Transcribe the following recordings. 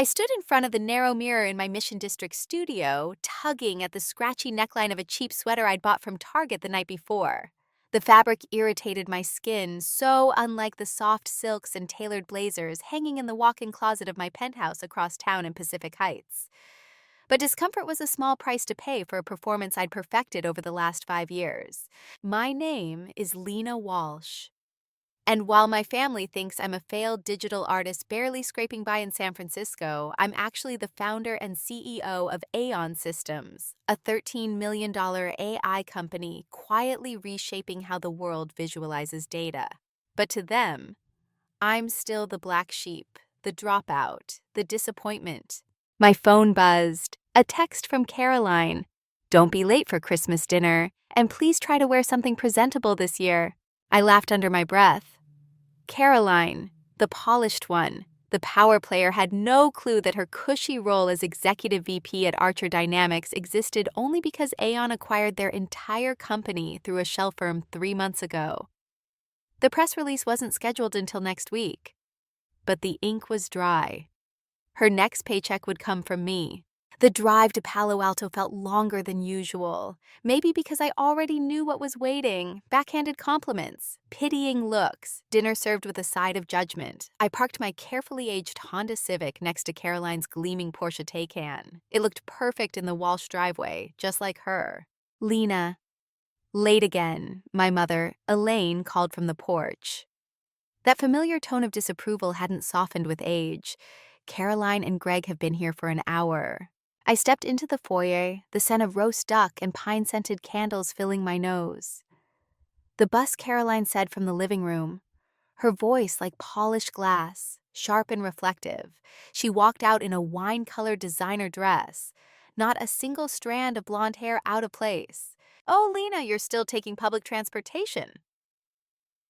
I stood in front of the narrow mirror in my Mission District studio, tugging at the scratchy neckline of a cheap sweater I'd bought from Target the night before. The fabric irritated my skin, so unlike the soft silks and tailored blazers hanging in the walk-in closet of my penthouse across town in Pacific Heights. But discomfort was a small price to pay for a performance I'd perfected over the last 5 years. My name is Lena Walsh. And while my family thinks I'm a failed digital artist barely scraping by in San Francisco, I'm actually the founder and CEO of Aeon Systems, a $13 million AI company quietly reshaping how the world visualizes data. But to them, I'm still the black sheep, the dropout, the disappointment. My phone buzzed. A text from Caroline. "Don't be late for Christmas dinner, and please try to wear something presentable this year." I laughed under my breath. Caroline, the polished one, the power player, had no clue that her cushy role as executive VP at Archer Dynamics existed only because Aon acquired their entire company through a shell firm 3 months ago. The press release wasn't scheduled until next week, but the ink was dry. Her next paycheck would come from me. The drive to Palo Alto felt longer than usual, maybe because I already knew what was waiting: backhanded compliments, pitying looks, dinner served with a side of judgment. I parked my carefully aged Honda Civic next to Caroline's gleaming Porsche Taycan. It looked perfect in the Walsh driveway, just like her. "Lena." "Late again," my mother, Elaine, called from the porch. That familiar tone of disapproval hadn't softened with age. "Caroline and Greg have been here for an hour." I stepped into the foyer, the scent of roast duck and pine-scented candles filling my nose. "The bus," Caroline said from the living room. Her voice like polished glass, sharp and reflective. She walked out in a wine-colored designer dress, not a single strand of blonde hair out of place. "Oh, Lena, you're still taking public transportation."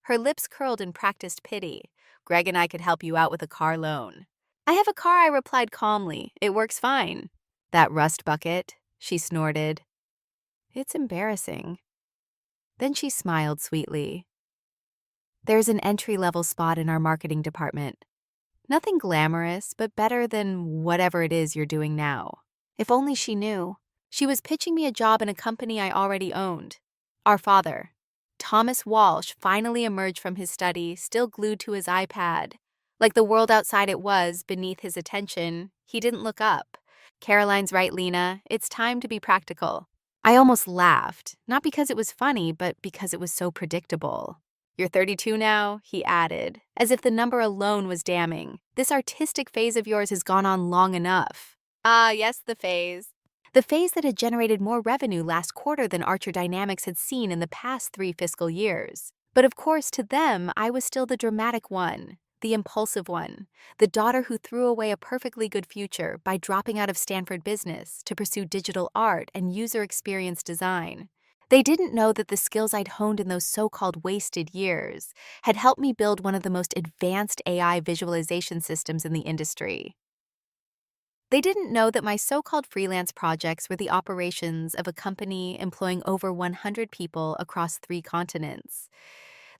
Her lips curled in practiced pity. "Greg and I could help you out with a car loan." "I have a car," I replied calmly. "It works fine." "That rust bucket," she snorted. "It's embarrassing." Then she smiled sweetly. "There's an entry-level spot in our marketing department. Nothing glamorous, but better than whatever it is you're doing now." If only she knew. She was pitching me a job in a company I already owned. Our father, Thomas Walsh, finally emerged from his study, still glued to his iPad. Like the world outside it was beneath his attention, he didn't look up. "Caroline's right, Lena. It's time to be practical." I almost laughed, not because it was funny, but because it was so predictable. "You're 32 now," he added, as if the number alone was damning. "This artistic phase of yours has gone on long enough." Ah, yes, the phase. The phase that had generated more revenue last quarter than Archer Dynamics had seen in the past 3 fiscal years. But of course, to them, I was still the dramatic one, the impulsive one, the daughter who threw away a perfectly good future by dropping out of Stanford Business to pursue digital art and user experience design. They didn't know that the skills I'd honed in those so-called wasted years had helped me build one of the most advanced AI visualization systems in the industry. They didn't know that my so-called freelance projects were the operations of a company employing over 100 people across 3 continents.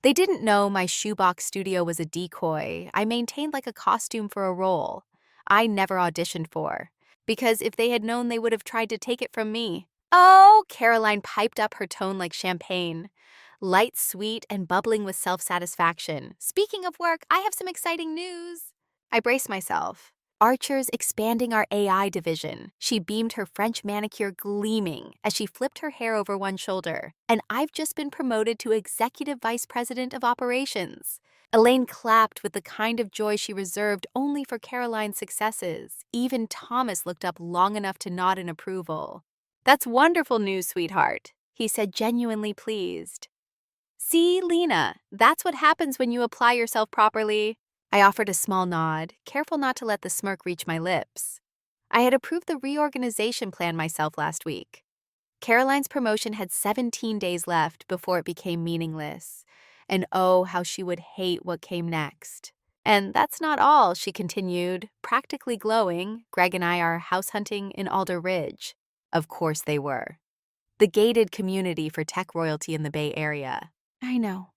They didn't know my shoebox studio was a decoy I maintained like a costume for a role I never auditioned for, because if they had known, they would have tried to take it from me. "Oh," Caroline piped up, her tone like champagne, light, sweet, and bubbling with self-satisfaction. "Speaking of work, I have some exciting news." I braced myself. "Archer's expanding our AI division." She beamed, her French manicure gleaming as she flipped her hair over one shoulder. "And I've just been promoted to Executive Vice President of Operations." Elaine clapped with the kind of joy she reserved only for Caroline's successes. Even Thomas looked up long enough to nod in approval. "That's wonderful news, sweetheart," he said, genuinely pleased. "See, Lena, that's what happens when you apply yourself properly." I offered a small nod, careful not to let the smirk reach my lips. I had approved the reorganization plan myself last week. Caroline's promotion had 17 days left before it became meaningless. And oh, how she would hate what came next. "And that's not all," she continued, practically glowing. "Greg and I are house hunting in Alder Ridge." Of course they were. The gated community for tech royalty in the Bay Area. "I know,"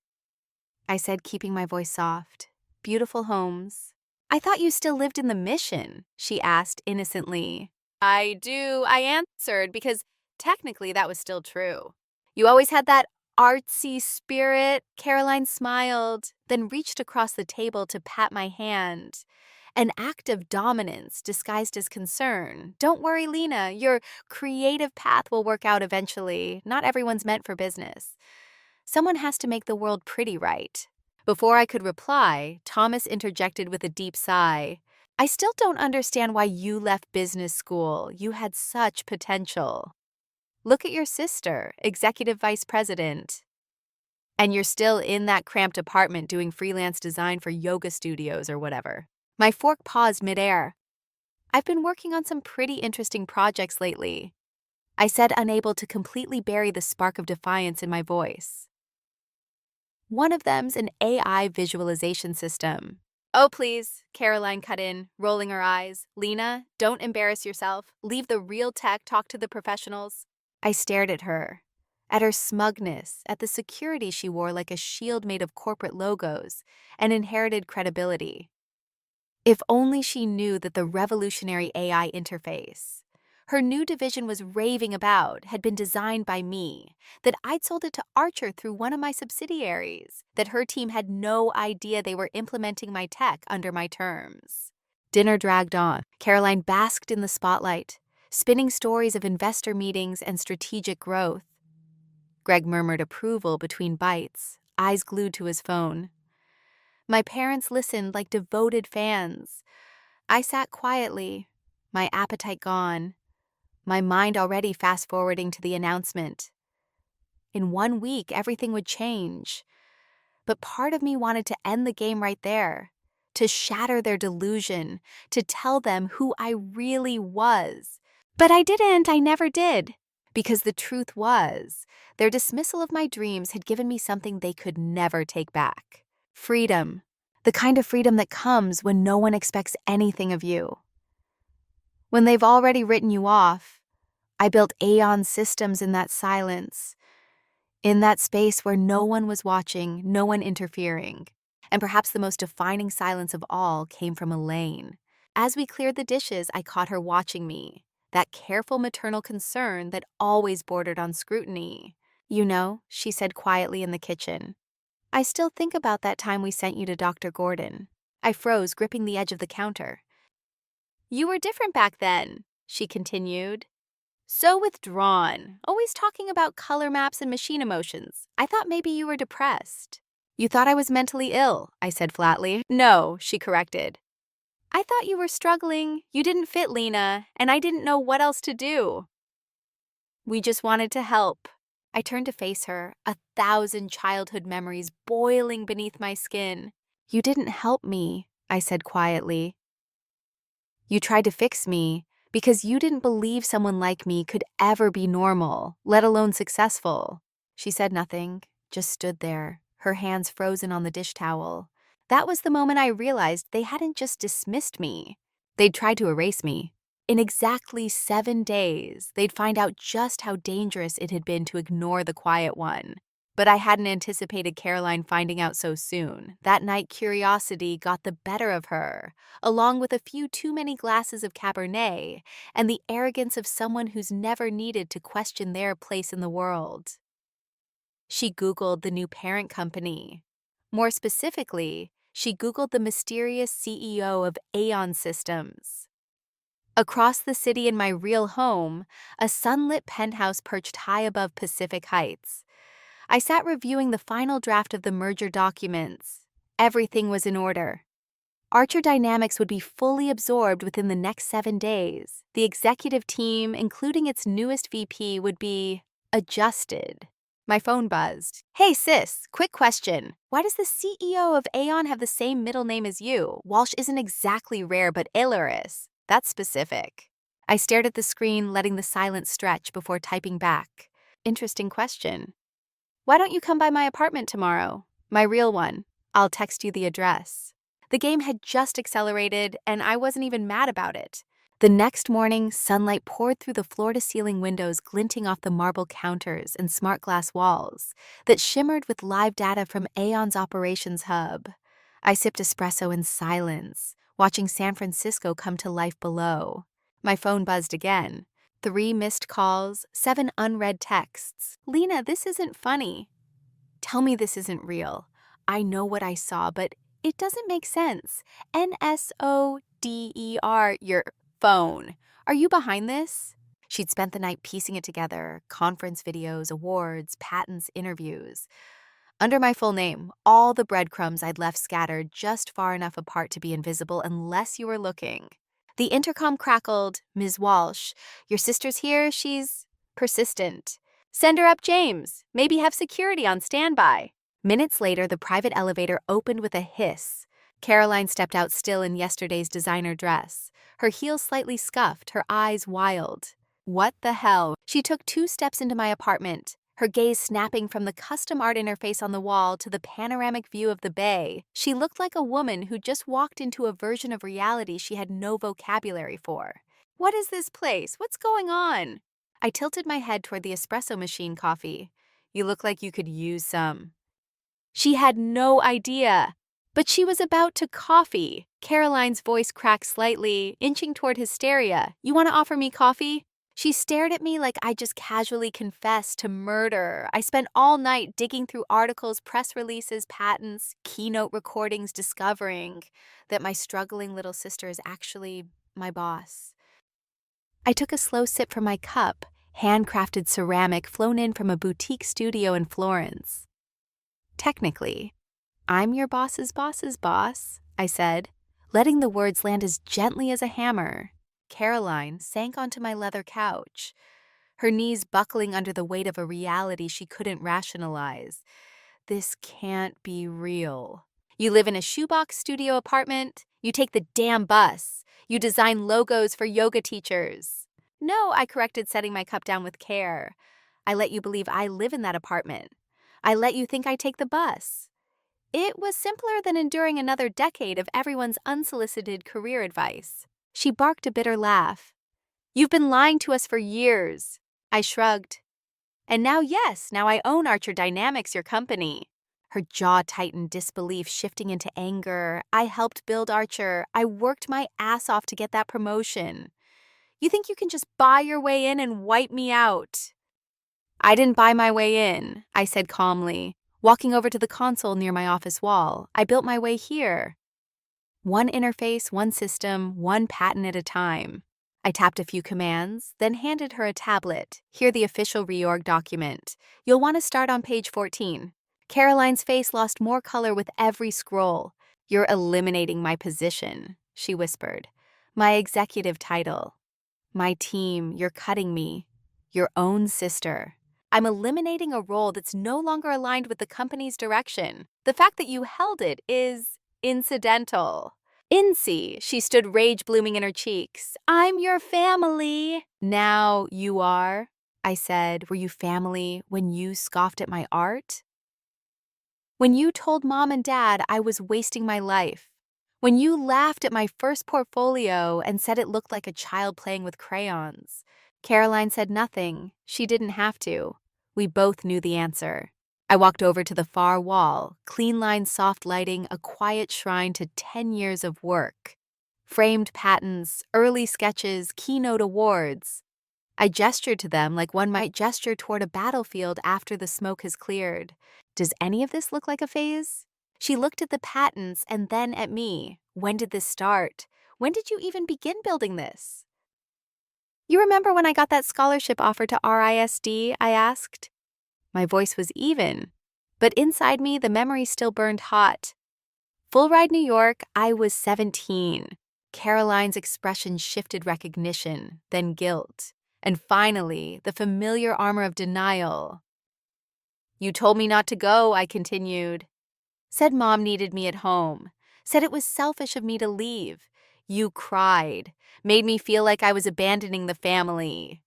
I said, keeping my voice soft. "Beautiful homes." I thought you still lived in the mission, she asked innocently. I do, I answered, because technically that was still true. You always had that artsy spirit. Caroline smiled, then reached across the table to pat my hand. An act of dominance disguised as concern. Don't worry, Lena, your creative path will work out eventually. Not everyone's meant for business. Someone has to make the world pretty, right? Before I could reply, Thomas interjected with a deep sigh. I still don't understand why you left business school. You had such potential. Look at your sister, executive vice president. And you're still in that cramped apartment doing freelance design for yoga studios or whatever. My fork paused midair. I've been working on some pretty interesting projects lately, I said, unable to completely bury the spark of defiance in my voice. One of them's an AI visualization system. Oh, please, Caroline cut in, rolling her eyes. Lena, don't embarrass yourself. Leave the real tech, talk to the professionals. I stared at her smugness, at the security she wore like a shield made of corporate logos and inherited credibility. If only she knew that the revolutionary AI interface her new division was raving about had been designed by me, that I'd sold it to Archer through one of my subsidiaries, that her team had no idea they were implementing my tech under my terms. Dinner dragged on. Caroline basked in the spotlight, spinning stories of investor meetings and strategic growth. Greg murmured approval between bites, eyes glued to his phone. My parents listened like devoted fans. I sat quietly, my appetite gone, my mind already fast-forwarding to the announcement. In 1 week, everything would change. But part of me wanted to end the game right there, to shatter their delusion, to tell them who I really was. But I didn't, I never did. Because the truth was, their dismissal of my dreams had given me something they could never take back. Freedom. The kind of freedom that comes when no one expects anything of you. When they've already written you off, I built Aeon systems in that silence, in that space where no one was watching, no one interfering. And perhaps the most defining silence of all came from Elaine. As we cleared the dishes, I caught her watching me, that careful maternal concern that always bordered on scrutiny. You know, she said quietly in the kitchen, I still think about that time we sent you to Dr. Gordon. I froze, gripping the edge of the counter. You were different back then, she continued. So withdrawn, always talking about color maps and machine emotions. I thought maybe you were depressed. You thought I was mentally ill, I said flatly. No, she corrected. I thought you were struggling. You didn't fit, Lena, and I didn't know what else to do. We just wanted to help. I turned to face her, 1,000 childhood memories boiling beneath my skin. You didn't help me, I said quietly. You tried to fix me because you didn't believe someone like me could ever be normal, let alone successful. She said nothing, just stood there, her hands frozen on the dish towel. That was the moment I realized they hadn't just dismissed me. They'd tried to erase me. In exactly 7 days, they'd find out just how dangerous it had been to ignore the quiet one. But I hadn't anticipated Caroline finding out so soon. That night, curiosity got the better of her, along with a few too many glasses of Cabernet and the arrogance of someone who's never needed to question their place in the world. She Googled the new parent company. More specifically, she Googled the mysterious CEO of Aeon Systems. Across the city in my real home, a sunlit penthouse perched high above Pacific Heights. I sat reviewing the final draft of the merger documents. Everything was in order. Archer Dynamics would be fully absorbed within the next 7 days. The executive team, including its newest VP, would be adjusted. My phone buzzed. Hey sis, quick question. Why does the CEO of Aeon have the same middle name as you? Walsh isn't exactly rare, but Ilaris. That's specific. I stared at the screen, letting the silence stretch before typing back. Interesting question. Why don't you come by my apartment tomorrow? My real one. I'll text you the address. The game had just accelerated, and I wasn't even mad about it. The next morning, sunlight poured through the floor-to-ceiling windows, glinting off the marble counters and smart glass walls that shimmered with live data from Aeon's operations hub. I sipped espresso in silence, watching San Francisco come to life below. My phone buzzed again. 3 missed calls, 7 unread texts. Lena, this isn't funny. Tell me this isn't real. I know what I saw, but it doesn't make sense. NSODER, your phone. Are you behind this? She'd spent the night piecing it together, conference videos, awards, patents, interviews. Under my full name, all the breadcrumbs I'd left scattered just far enough apart to be invisible unless you were looking. The intercom crackled, "Ms. Walsh, your sister's here, she's persistent. Send her up, James. Maybe have security on standby." Minutes later, the private elevator opened with a hiss. Caroline stepped out still in yesterday's designer dress, her heels slightly scuffed, her eyes wild. What the hell? She took 2 steps into my apartment, her gaze snapping from the custom art interface on the wall to the panoramic view of the bay. She looked like a woman who just walked into a version of reality she had no vocabulary for. What is this place? What's going on? I tilted my head toward the espresso machine coffee. You look like you could use some. She had no idea. But she was about to coffee. Caroline's voice cracked slightly, inching toward hysteria. You want to offer me coffee? She stared at me like I just casually confessed to murder. I spent all night digging through articles, press releases, patents, keynote recordings, discovering that my struggling little sister is actually my boss. I took a slow sip from my cup, handcrafted ceramic flown in from a boutique studio in Florence. Technically, I'm your boss's boss, I said, letting the words land as gently as a hammer. Caroline sank onto my leather couch, her knees buckling under the weight of a reality she couldn't rationalize. This can't be real. You live in a shoebox studio apartment. You take the damn bus. You design logos for yoga teachers. No, I corrected, setting my cup down with care. I let you believe I live in that apartment. I let you think I take the bus. It was simpler than enduring another decade of everyone's unsolicited career advice. She barked a bitter laugh. You've been lying to us for years. I shrugged. And now, yes, now I own Archer Dynamics, your company. Her jaw tightened, disbelief shifting into anger. I helped build Archer. I worked my ass off to get that promotion. You think you can just buy your way in and wipe me out? I didn't buy my way in, I said calmly. Walking over to the console near my office wall, I built my way here. One interface, one system, one patent at a time. I tapped a few commands, then handed her a tablet. Here the official reorg document. You'll want to start on page 14. Caroline's face lost more color with every scroll. You're eliminating my position, she whispered. My executive title. My team, you're cutting me. Your own sister. I'm eliminating a role that's no longer aligned with the company's direction. The fact that you held it is incidental. Incy, she stood, rage blooming in her cheeks. I'm your family. Now you are, I said. Were you family when you scoffed at my art? When you told Mom and Dad I was wasting my life? When you laughed at my first portfolio and said it looked like a child playing with crayons? Caroline said nothing. She didn't have to. We both knew the answer. I walked over to the far wall, clean lines, soft lighting, a quiet shrine to 10 years of work. Framed patents, early sketches, keynote awards. I gestured to them like one might gesture toward a battlefield after the smoke has cleared. Does any of this look like a phase? She looked at the patents and then at me. When did this start? When did you even begin building this? You remember when I got that scholarship offer to RISD, I asked. My voice was even, but inside me the memory still burned hot. Full Ride New York, I was 17. Caroline's expression shifted recognition, then guilt, and finally the familiar armor of denial. You told me not to go, I continued. Said Mom needed me at home. Said it was selfish of me to leave. You cried. Made me feel like I was abandoning the family.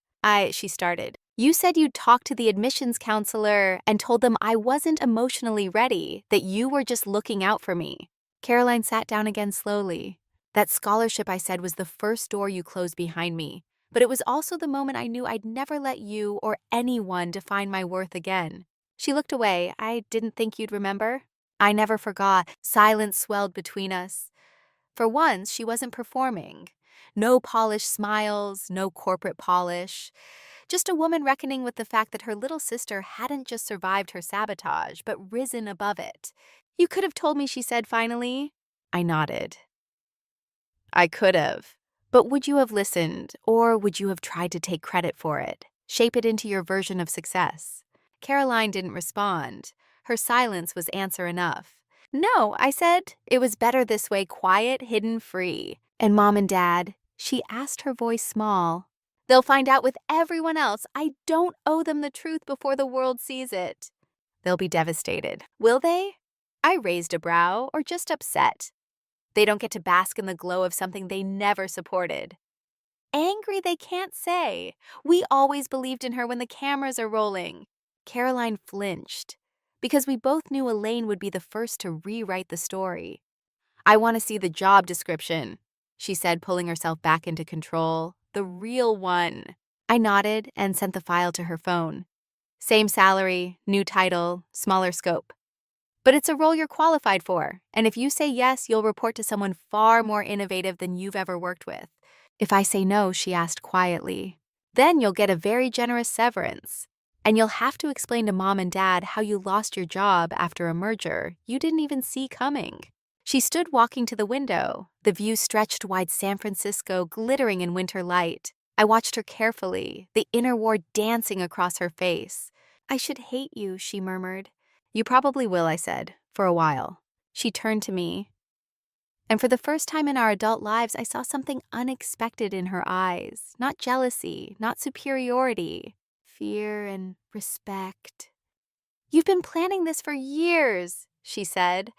She started. You said you'd talked to the admissions counselor and told them I wasn't emotionally ready, that you were just looking out for me. Caroline sat down again slowly. That scholarship, I said, was the first door you closed behind me, but it was also the moment I knew I'd never let you or anyone define my worth again. She looked away. I didn't think you'd remember. I never forgot. Silence swelled between us. For once, she wasn't performing. No polished smiles, no corporate polish. Just a woman reckoning with the fact that her little sister hadn't just survived her sabotage, but risen above it. "You could have told me," she said finally. I nodded. "I could have. But would you have listened, or would you have tried to take credit for it? Shape it into your version of success?" Caroline didn't respond. Her silence was answer enough. "No," I said. "It was better this way, quiet, hidden, free. And Mom and Dad," she asked, her voice small, "they'll find out with everyone else. I don't owe them the truth before the world sees it." "They'll be devastated." "Will they?" I raised a brow, or just upset. They don't get to bask in the glow of something they never supported. "Angry they can't say. We always believed in her when the cameras are rolling." Caroline flinched, because we both knew Elaine would be the first to rewrite the story. "I want to see the job description," she said, pulling herself back into control. "The real one." I nodded and sent the file to her phone. "Same salary, new title, smaller scope. But it's a role you're qualified for, and if you say yes, you'll report to someone far more innovative than you've ever worked with." "If I say no," she asked quietly, "then you'll get a very generous severance. And you'll have to explain to Mom and Dad how you lost your job after a merger you didn't even see coming." She stood walking to the window. The view stretched wide, San Francisco glittering in winter light. I watched her carefully, the inner war dancing across her face. "I should hate you," she murmured. "You probably will," I said, "for a while." She turned to me, and for the first time in our adult lives, I saw something unexpected in her eyes. Not jealousy, not superiority. Fear and respect. "You've been planning this for years," she said.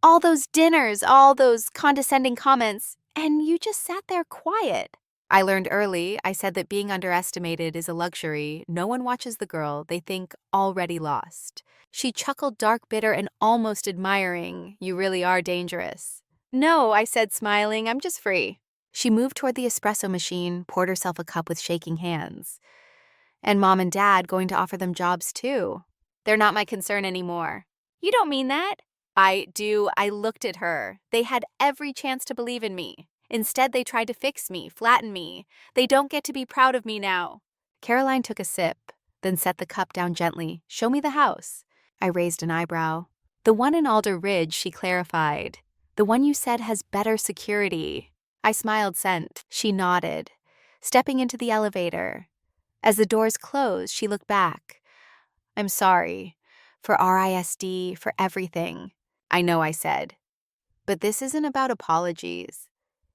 "All those dinners, all those condescending comments, and you just sat there quiet." "I learned early," I said, "that being underestimated is a luxury. No one watches the girl they think already lost." She chuckled, dark, bitter, and almost admiring. "You really are dangerous." "No," I said, smiling, "I'm just free." She moved toward the espresso machine, poured herself a cup with shaking hands. "And Mom and Dad going to offer them jobs too." "They're not my concern anymore." "You don't mean that." "I do." I looked at her. "They had every chance to believe in me. Instead, they tried to fix me, flatten me. They don't get to be proud of me now." Caroline took a sip, then set the cup down gently. "Show me the house." I raised an eyebrow. "The one in Alder Ridge," she clarified. "The one you said has better security." I smiled sent. She nodded, stepping into the elevator. As the doors closed, she looked back. "I'm sorry. For RISD, for everything." "I know," I said. "But this isn't about apologies.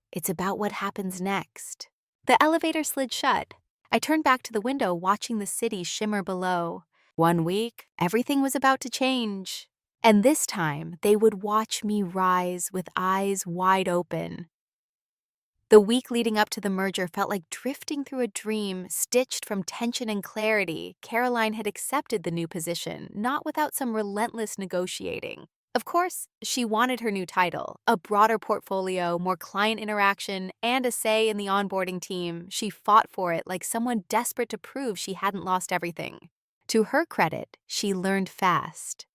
It's about what happens next." The elevator slid shut. I turned back to the window, watching the city shimmer below. 1 week, everything was about to change. And this time, they would watch me rise with eyes wide open. The week leading up to the merger felt like drifting through a dream, stitched from tension and clarity. Caroline had accepted the new position, not without some relentless negotiating. Of course, she wanted her new title, a broader portfolio, more client interaction, and a say in the onboarding team. She fought for it like someone desperate to prove she hadn't lost everything. To her credit, she learned fast.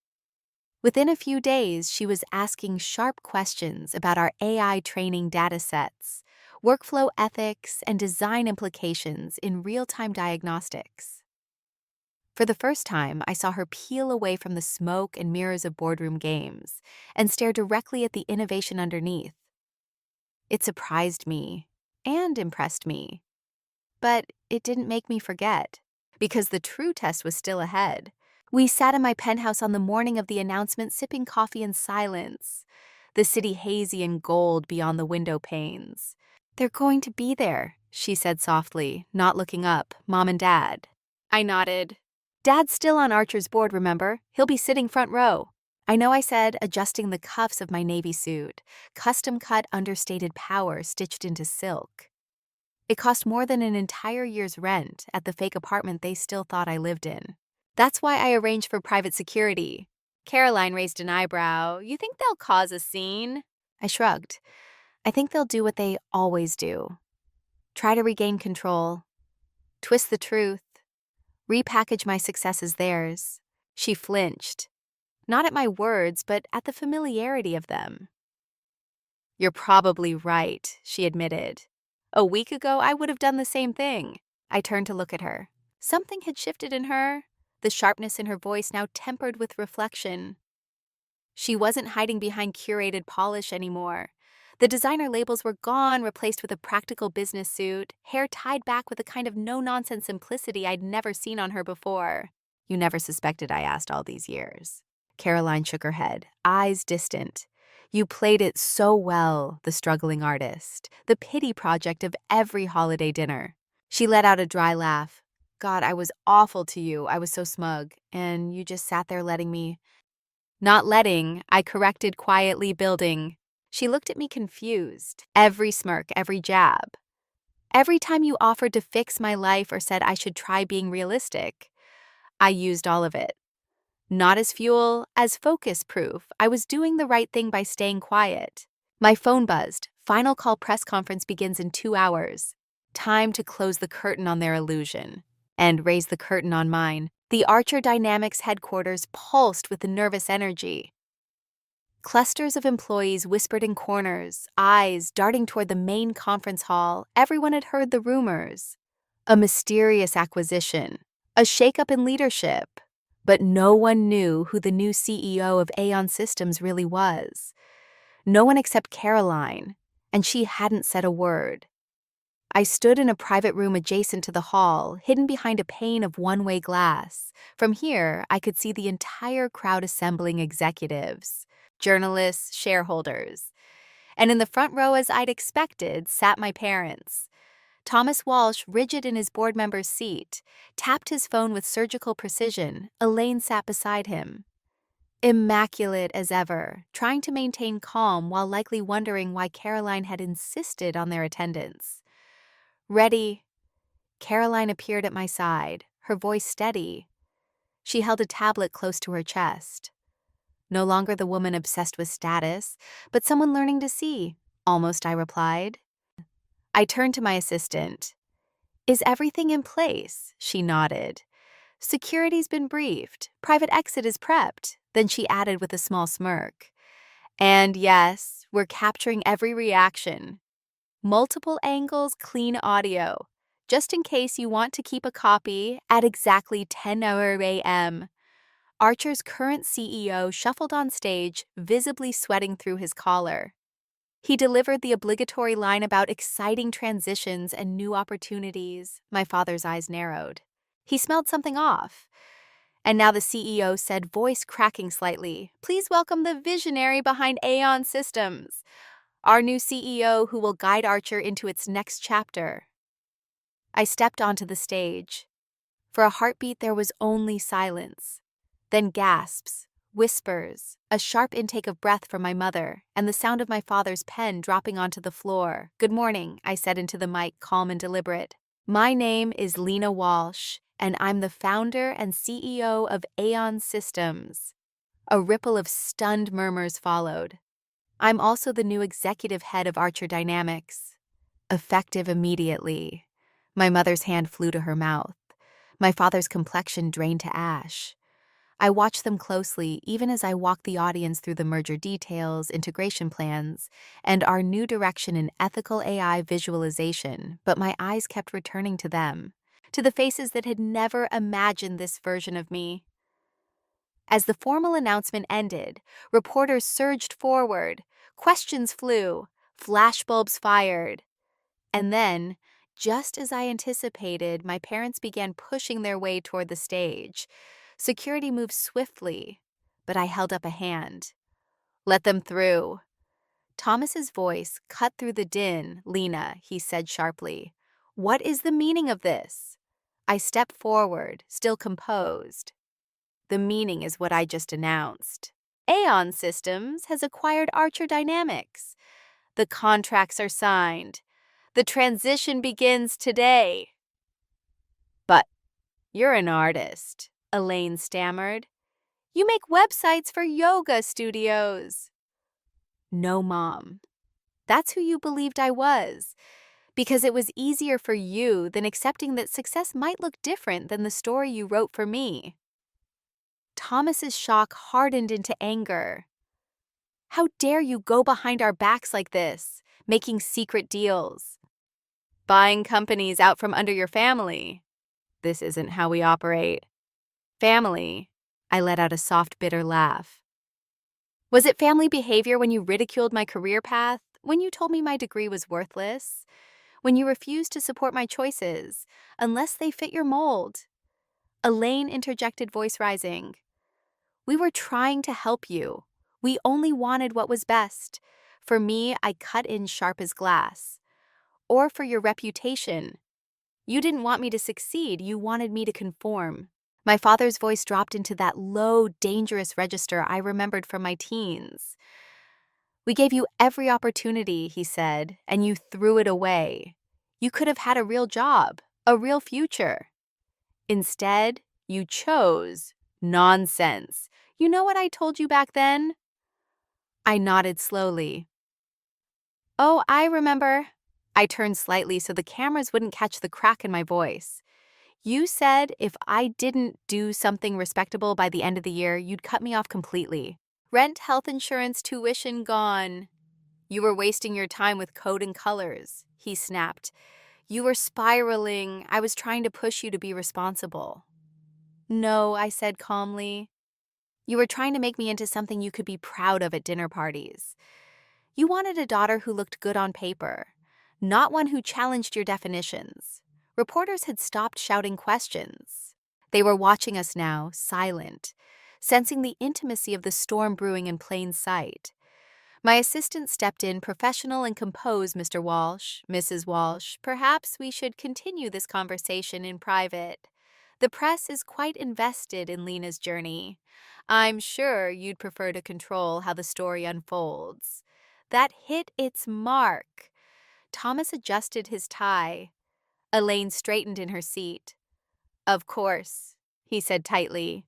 Within a few days, she was asking sharp questions about our AI training datasets, workflow ethics, and design implications in real-time diagnostics. For the first time, I saw her peel away from the smoke and mirrors of boardroom games and stare directly at the innovation underneath. It surprised me and impressed me. But it didn't make me forget, because the true test was still ahead. We sat in my penthouse on the morning of the announcement, sipping coffee in silence, the city hazy and gold beyond the window panes. "They're going to be there," she said softly, not looking up. "Mom and Dad." I nodded. "Dad's still on Archer's board, remember? He'll be sitting front row." "I know," I said, adjusting the cuffs of my navy suit, custom-cut understated power stitched into silk. It cost more than an entire year's rent at the fake apartment they still thought I lived in. "That's why I arranged for private security." Caroline raised an eyebrow. "You think they'll cause a scene?" I shrugged. "I think they'll do what they always do. Try to regain control. Twist the truth. Repackage my success as theirs." She flinched. Not at my words, but at the familiarity of them. You're probably right, she admitted. A week ago, I would have done the same thing. I turned to look at her. Something had shifted in her, the sharpness in her voice now tempered with reflection. She wasn't hiding behind curated polish anymore. The designer labels were gone, replaced with a practical business suit, hair tied back with a kind of no-nonsense simplicity I'd never seen on her before. You never suspected I asked all these years. Caroline shook her head, eyes distant. You played it so well, the struggling artist, the pity project of every holiday dinner. She let out a dry laugh. God, I was awful to you. I was so smug. And you just sat there letting me. Not letting, I corrected quietly, building. She looked at me confused. Every smirk, every jab. Every time you offered to fix my life or said I should try being realistic, I used all of it. Not as fuel, as focus proof. I was doing the right thing by staying quiet. My phone buzzed. Final call press conference begins in 2 hours. Time to close the curtain on their illusion. And raise the curtain on mine. The Archer Dynamics headquarters pulsed with nervous energy. Clusters of employees whispered in corners, eyes darting toward the main conference hall. Everyone had heard the rumors. A mysterious acquisition. A shakeup in leadership. But no one knew who the new CEO of Aeon Systems really was. No one except Caroline, and she hadn't said a word. I stood in a private room adjacent to the hall, hidden behind a pane of one-way glass. From here, I could see the entire crowd assembling executives, journalists, shareholders. And in the front row, as I'd expected, sat my parents. Thomas Walsh, rigid in his board member's seat, tapped his phone with surgical precision. Elaine sat beside him. Immaculate as ever, trying to maintain calm while likely wondering why Caroline had insisted on their attendance. Ready. Caroline appeared at my side, her voice steady. She held a tablet close to her chest. No longer the woman obsessed with status, but someone learning to see. Almost, I replied. I turned to my assistant. Is everything in place? She nodded. Security's been briefed. Private exit is prepped. Then she added with a small smirk. And yes, we're capturing every reaction. Multiple angles, clean audio. Just in case you want to keep a copy, at exactly 10 a.m. Archer's current CEO shuffled on stage, visibly sweating through his collar. He delivered the obligatory line about exciting transitions and new opportunities. My father's eyes narrowed. He smelled something off. And now the CEO said, voice cracking slightly, please welcome the visionary behind Aeon Systems, our new CEO who will guide Archer into its next chapter. I stepped onto the stage. For a heartbeat, there was only silence. Then gasps, whispers, a sharp intake of breath from my mother, and the sound of my father's pen dropping onto the floor. Good morning, I said into the mic, calm and deliberate. My name is Lena Walsh, and I'm the founder and CEO of Aeon Systems. A ripple of stunned murmurs followed. I'm also the new executive head of Archer Dynamics. Effective immediately. My mother's hand flew to her mouth. My father's complexion drained to ash. I watched them closely, even as I walked the audience through the merger details, integration plans, and our new direction in ethical AI visualization, but my eyes kept returning to them, to the faces that had never imagined this version of me. As the formal announcement ended, reporters surged forward, questions flew, flashbulbs fired. And then, just as I anticipated, my parents began pushing their way toward the stage. Security moved swiftly, but I held up a hand. Let them through. Thomas's voice cut through the din. Lena, he said sharply. What is the meaning of this? I stepped forward, still composed. The meaning is what I just announced. Aeon Systems has acquired Archer Dynamics. The contracts are signed. The transition begins today. But you're an artist, Elaine stammered. You make websites for yoga studios. No, Mom. That's who you believed I was, because it was easier for you than accepting that success might look different than the story you wrote for me. Thomas's shock hardened into anger. How dare you go behind our backs like this, making secret deals, buying companies out from under your family? This isn't how we operate. Family. I let out a soft, bitter laugh. Was it family behavior when you ridiculed my career path? When you told me my degree was worthless? When you refused to support my choices, unless they fit your mold? Elaine interjected, voice rising. We were trying to help you. We only wanted what was best. For me, I cut in sharp as glass. Or for your reputation. You didn't want me to succeed, you wanted me to conform. My father's voice dropped into that low, dangerous register I remembered from my teens. We gave you every opportunity, he said, and you threw it away. You could have had a real job, a real future. Instead, you chose nonsense. You know what I told you back then? I nodded slowly. Oh, I remember. I turned slightly so the cameras wouldn't catch the crack in my voice. You said if I didn't do something respectable by the end of the year, you'd cut me off completely. Rent, health insurance, tuition gone. You were wasting your time with code and colors, he snapped. You were spiraling. I was trying to push you to be responsible. No, I said calmly. You were trying to make me into something you could be proud of at dinner parties. You wanted a daughter who looked good on paper, not one who challenged your definitions. Reporters had stopped shouting questions. They were watching us now, silent, sensing the intimacy of the storm brewing in plain sight. My assistant stepped in, professional and composed. Mr. Walsh, Mrs. Walsh, perhaps we should continue this conversation in private. The press is quite invested in Lena's journey. I'm sure you'd prefer to control how the story unfolds. That hit its mark. Thomas adjusted his tie. Elaine straightened in her seat. Of course, he said tightly.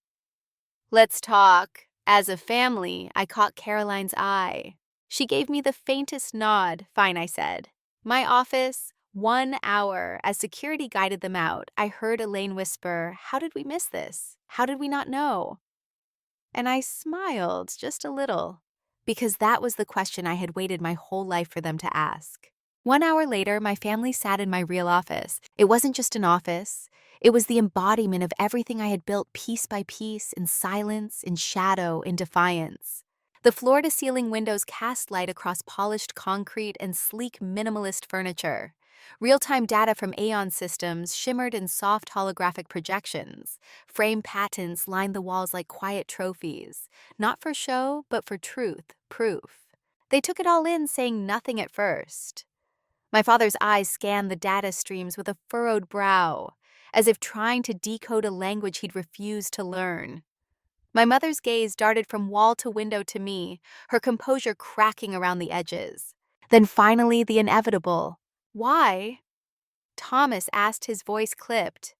Let's talk. As a family, I caught Caroline's eye. She gave me the faintest nod. Fine, I said. My office, 1 hour. As security guided them out, I heard Elaine whisper, how did we miss this? How did we not know? And I smiled just a little, because that was the question I had waited my whole life for them to ask. 1 hour later, my family sat in my real office. It wasn't just an office. It was the embodiment of everything I had built piece by piece, in silence, in shadow, in defiance. The floor-to-ceiling windows cast light across polished concrete and sleek minimalist furniture. Real-time data from Aeon systems shimmered in soft holographic projections. Frame patents lined the walls like quiet trophies, not for show, but for truth, proof. They took it all in, saying nothing at first. My father's eyes scanned the data streams with a furrowed brow, as if trying to decode a language he'd refused to learn. My mother's gaze darted from wall to window to me, her composure cracking around the edges. Then finally, the inevitable. Why? Thomas asked, his voice clipped.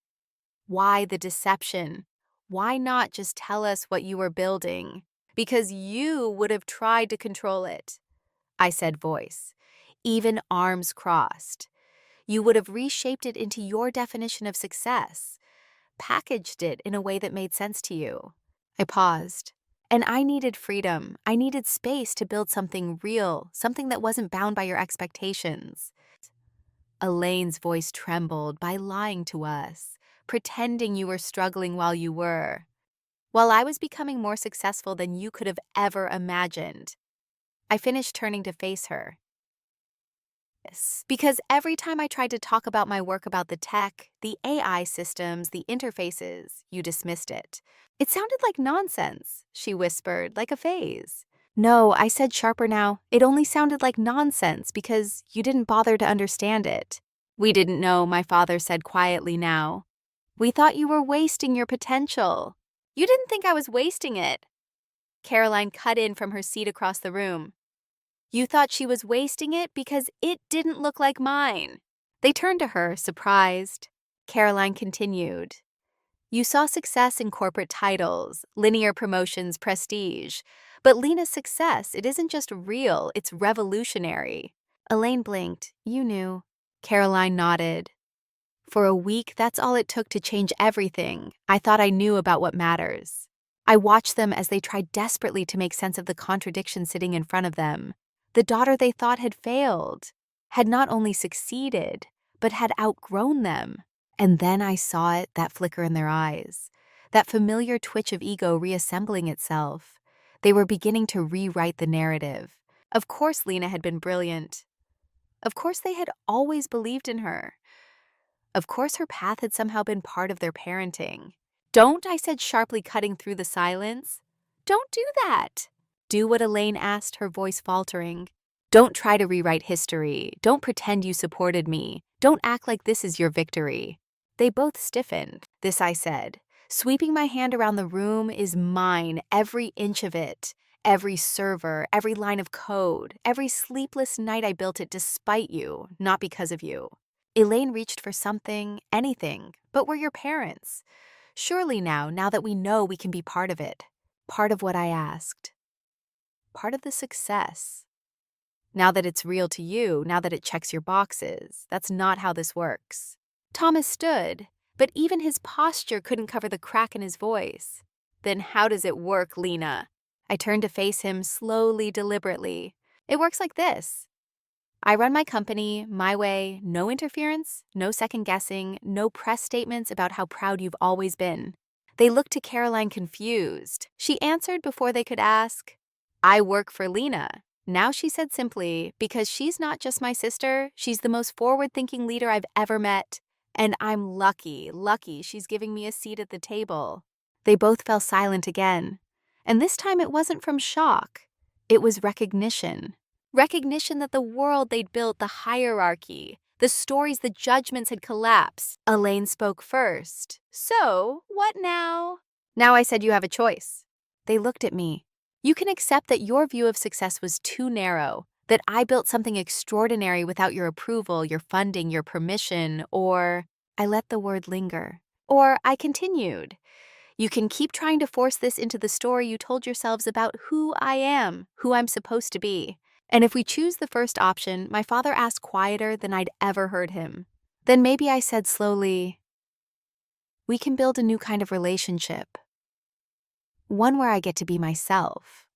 Why the deception? Why not just tell us what you were building? Because you would have tried to control it, I said, voice, even arms crossed. You would have reshaped it into your definition of success, packaged it in a way that made sense to you. I paused. And I needed freedom. I needed space to build something real, something that wasn't bound by your expectations. Elaine's voice trembled. By lying to us, pretending you were struggling while you were, while I was becoming more successful than you could have ever imagined. I finished, turning to face her. Because every time I tried to talk about my work, about the tech, the AI systems, the interfaces, you dismissed it. It sounded like nonsense, she whispered, like a phase. No, I said sharper now. It only sounded like nonsense because you didn't bother to understand it. We didn't know, my father said quietly now. We thought you were wasting your potential. You didn't think I was wasting it. Caroline cut in from her seat across the room. You thought she was wasting it because it didn't look like mine. They turned to her, surprised. Caroline continued. You saw success in corporate titles, linear promotions, prestige. But Lena's success, it isn't just real, it's revolutionary. Elaine blinked. You knew. Caroline nodded. For a week, that's all it took to change everything. I thought I knew about what matters. I watched them as they tried desperately to make sense of the contradiction sitting in front of them. The daughter they thought had failed had not only succeeded, but had outgrown them. And then I saw it, that flicker in their eyes, that familiar twitch of ego reassembling itself. They were beginning to rewrite the narrative. Of course Lena had been brilliant. Of course they had always believed in her. Of course her path had somehow been part of their parenting. Don't, I said sharply, cutting through the silence. Don't do that. Do what Elaine asked, her voice faltering. Don't try to rewrite history. Don't pretend you supported me. Don't act like this is your victory. They both stiffened. This I said. Sweeping my hand around the room is mine, every inch of it. Every server, every line of code, every sleepless night I built it despite you, not because of you. Elaine reached for something, anything, but we're your parents. Surely now that we know we can be part of it, part of what I asked, part of the success. Now that it's real to you, now that it checks your boxes, that's not how this works. Thomas stood, but even his posture couldn't cover the crack in his voice. Then how does it work, Lena? I turned to face him slowly, deliberately. It works like this. I run my company my way, no interference, no second guessing, no press statements about how proud you've always been. They looked to Caroline confused. She answered before they could ask. I work for Lena. Now she said simply, because she's not just my sister, she's the most forward-thinking leader I've ever met. And I'm lucky she's giving me a seat at the table. They both fell silent again. And this time it wasn't from shock. It was recognition. Recognition that the world they'd built, the hierarchy, the stories, the judgments had collapsed. Elaine spoke first. So, what now? Now I said you have a choice. They looked at me. You can accept that your view of success was too narrow, that I built something extraordinary without your approval, your funding, your permission, or I let the word linger. Or I continued. You can keep trying to force this into the story you told yourselves about who I am, who I'm supposed to be. And if we choose the first option, my father asked quieter than I'd ever heard him. Then maybe I said slowly, we can build a new kind of relationship. One where I get to be myself.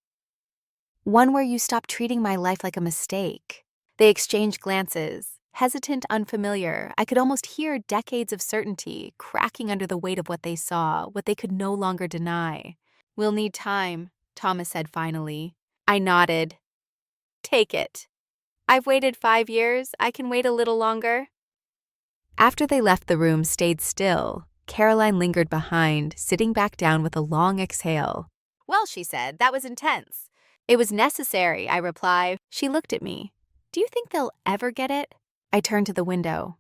One where you stop treating my life like a mistake. They exchanged glances, hesitant, unfamiliar. I could almost hear decades of certainty cracking under the weight of what they saw, what they could no longer deny. We'll need time, Thomas said finally. I nodded. Take it. I've waited 5 years. I can wait a little longer. After they left the room, stayed still, Caroline lingered behind, sitting back down with a long exhale. Well, she said, that was intense. It was necessary, I replied. She looked at me. Do you think they'll ever get it? I turned to the window.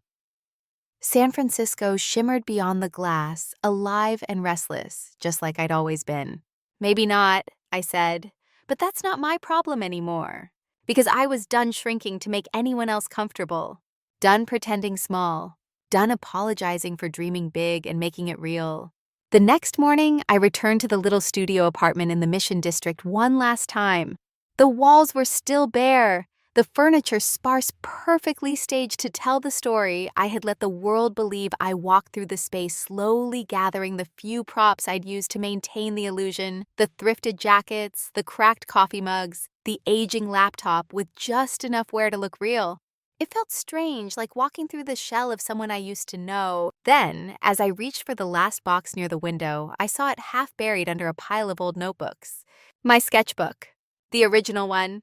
San Francisco shimmered beyond the glass, alive and restless, just like I'd always been. Maybe not, I said, but that's not my problem anymore. Because I was done shrinking to make anyone else comfortable. Done pretending small. Done apologizing for dreaming big and making it real. The next morning, I returned to the little studio apartment in the Mission District one last time. The walls were still bare. The furniture sparse, perfectly staged to tell the story I had let the world believe. I walked through the space, slowly gathering the few props I'd used to maintain the illusion, the thrifted jackets, the cracked coffee mugs, the aging laptop with just enough wear to look real. It felt strange, like walking through the shell of someone I used to know. Then, as I reached for the last box near the window, I saw it half buried under a pile of old notebooks. My sketchbook. The original one.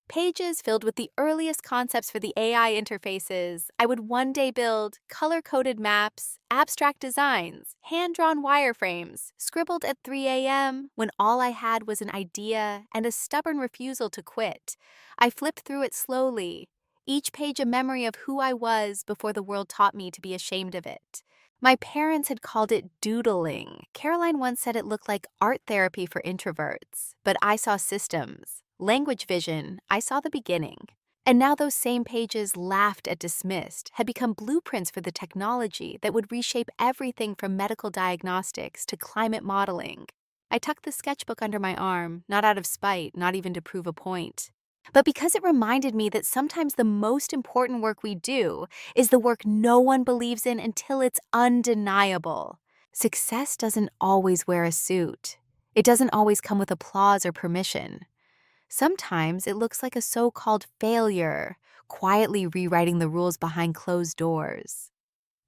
Pages filled with the earliest concepts for the AI interfaces I would one day build, color-coded maps, abstract designs, hand-drawn wireframes, scribbled at 3 a.m. when all I had was an idea and a stubborn refusal to quit. I flipped through it slowly, each page a memory of who I was before the world taught me to be ashamed of it. My parents had called it doodling. Caroline once said it looked like art therapy for introverts, but I saw systems. Language vision, I saw the beginning. And now those same pages, laughed at, dismissed, had become blueprints for the technology that would reshape everything from medical diagnostics to climate modeling. I tucked the sketchbook under my arm, not out of spite, not even to prove a point, but because it reminded me that sometimes the most important work we do is the work no one believes in until it's undeniable. Success doesn't always wear a suit. It doesn't always come with applause or permission. Sometimes it looks like a so-called failure, quietly rewriting the rules behind closed doors.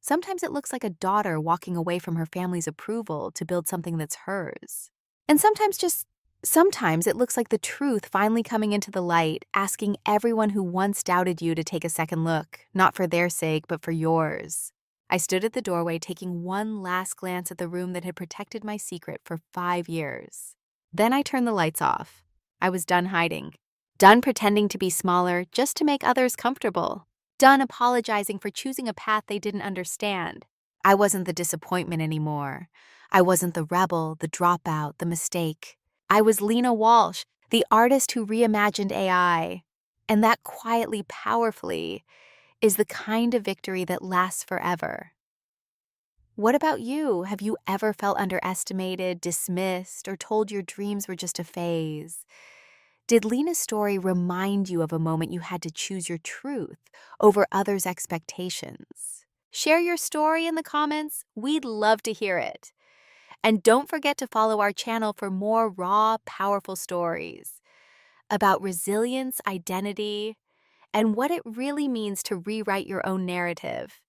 Sometimes it looks like a daughter walking away from her family's approval to build something that's hers. And sometimes it looks like the truth finally coming into the light, asking everyone who once doubted you to take a second look, not for their sake, but for yours. I stood at the doorway, taking one last glance at the room that had protected my secret for 5 years. Then I turned the lights off. I was done hiding, done pretending to be smaller just to make others comfortable, done apologizing for choosing a path they didn't understand. I wasn't the disappointment anymore. I wasn't the rebel, the dropout, the mistake. I was Lena Walsh, the artist who reimagined AI. And that quietly, powerfully, is the kind of victory that lasts forever. What about you? Have you ever felt underestimated, dismissed, or told your dreams were just a phase? Did Lena's story remind you of a moment you had to choose your truth over others' expectations? Share your story in the comments. We'd love to hear it. And don't forget to follow our channel for more raw, powerful stories about resilience, identity, and what it really means to rewrite your own narrative.